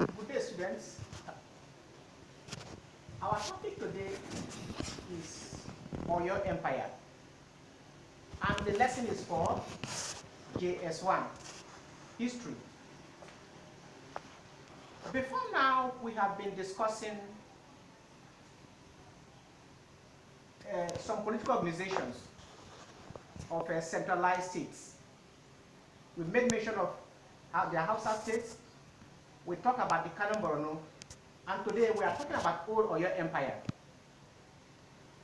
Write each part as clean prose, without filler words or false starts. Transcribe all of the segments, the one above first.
Good day, students. Our topic today is Oyo Empire, and the lesson is for JS1, History. Before now, we have been discussing some political organizations of centralized states. We made mention of the Hausa states. We talk about the Kano Borno, and today we are talking about Old Oyo Empire.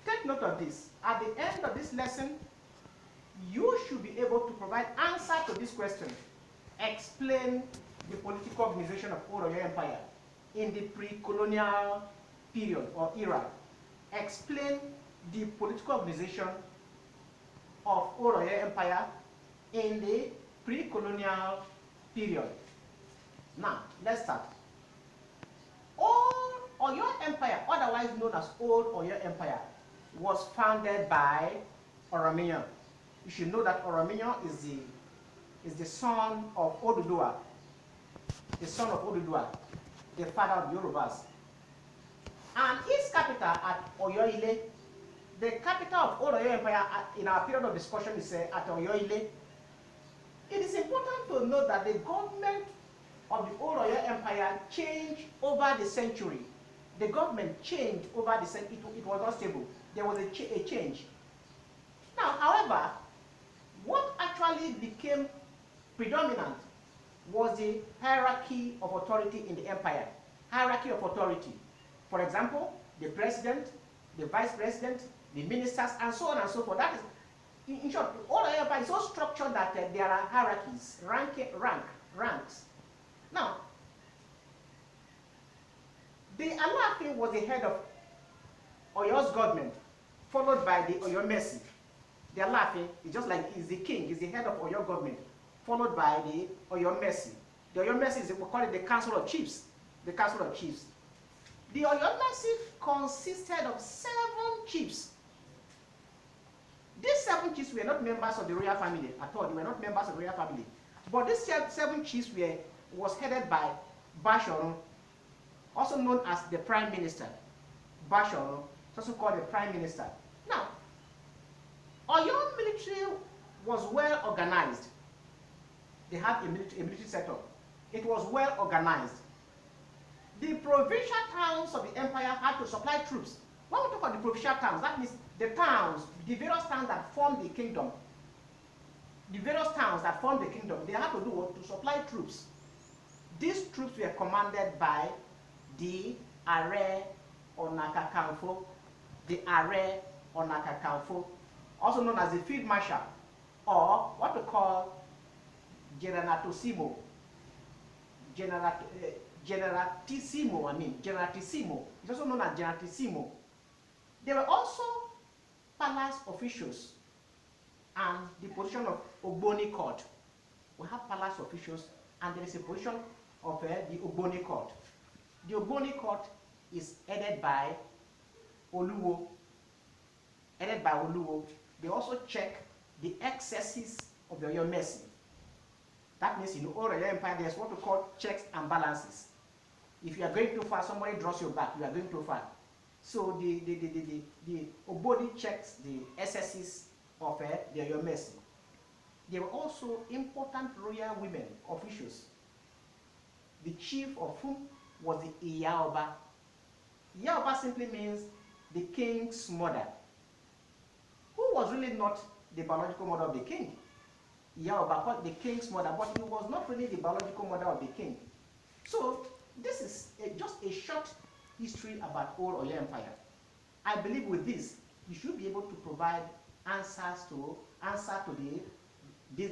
Take note of this. At the end of this lesson, you should be able to provide answer to this question. Explain the political organization of Old Oyo Empire in the pre-colonial period or era. Explain the political organization of Old Oyo Empire in the pre-colonial period. Now, let's start. Old Oyo Empire, otherwise known as Old Oyo Empire, was founded by Oromiyan. You should know that Oromiyan is the son of Oduduwa, the father of Yorubas. And its capital at Oyo-Ile, the capital of Old Oyo Empire in our period of discussion is at Oyo-Ile. It is important to note that the government of the Old Oyo Empire changed over the century. The government changed over the century. It was not stable. There was a change. Now, however, what actually became predominant was the hierarchy of authority in the empire. Hierarchy of authority. For example, the president, the vice president, the ministers, and so on and so forth. That is, in short, Old Oyo Empire is so structured that there are hierarchies, ranks. Now, the Alaafin was the head of Oyo's government, followed by the Oyomesi. The Alaafin is just like is the king, is the head of Oyo government, followed by the Oyomesi. The Oyomesi is, we call it the Council of Chiefs. The Council of Chiefs. The Oyomesi consisted of 7 chiefs. These 7 chiefs were not members of the royal family at all. They were not members of the royal family. But these 7 chiefs was headed by Bashoru, also known as the Prime Minister. Bashoru, also called the Prime Minister. Now, Oyo military was well organized. They had a military setup. It was well organized. The provincial towns of the empire had to supply troops. When we talk about the provincial towns, that means the towns, the various towns that form the kingdom. The various towns that form the kingdom, they had to do what? To supply troops. These troops were commanded by the Are Ona Kakanfo, also known as the Field Marshal, or what we call Generatissimo. Generatissimo. It's also known as Generatissimo. There were also palace officials and the position of Ogboni Court. We have palace officials and there is a position of the Ogboni Court. The Ogboni Court is headed by Oluwo. They also check the excesses of the Oyomesi. That means in the Old Oyo Empire, there's what we call checks and balances. If you are going too far, somebody draws your back, you are going too far. So the Ogboni checks the excesses of the Oyomesi. There were also important royal women officials, the chief of whom was the Iyaoba. Iyaoba simply means the king's mother, who was really not the biological mother of the king. Iyaoba called the king's mother, but he was not really the biological mother of the king. So this is just a short history about Old Oyo Empire. I believe with this, you should be able to provide answers to the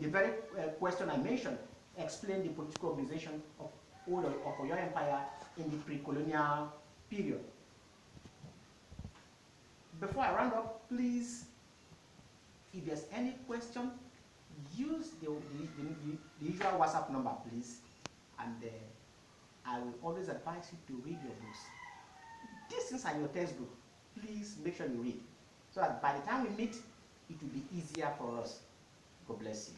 very question I mentioned. Explain the political organization of Old Oyo Empire in the pre-colonial period. Before I round up, please, if there's any question, use the usual WhatsApp number, please, and I will always advise you to read your books. These things are your textbook. Please make sure you read, so that by the time we meet, it will be easier for us. God bless you.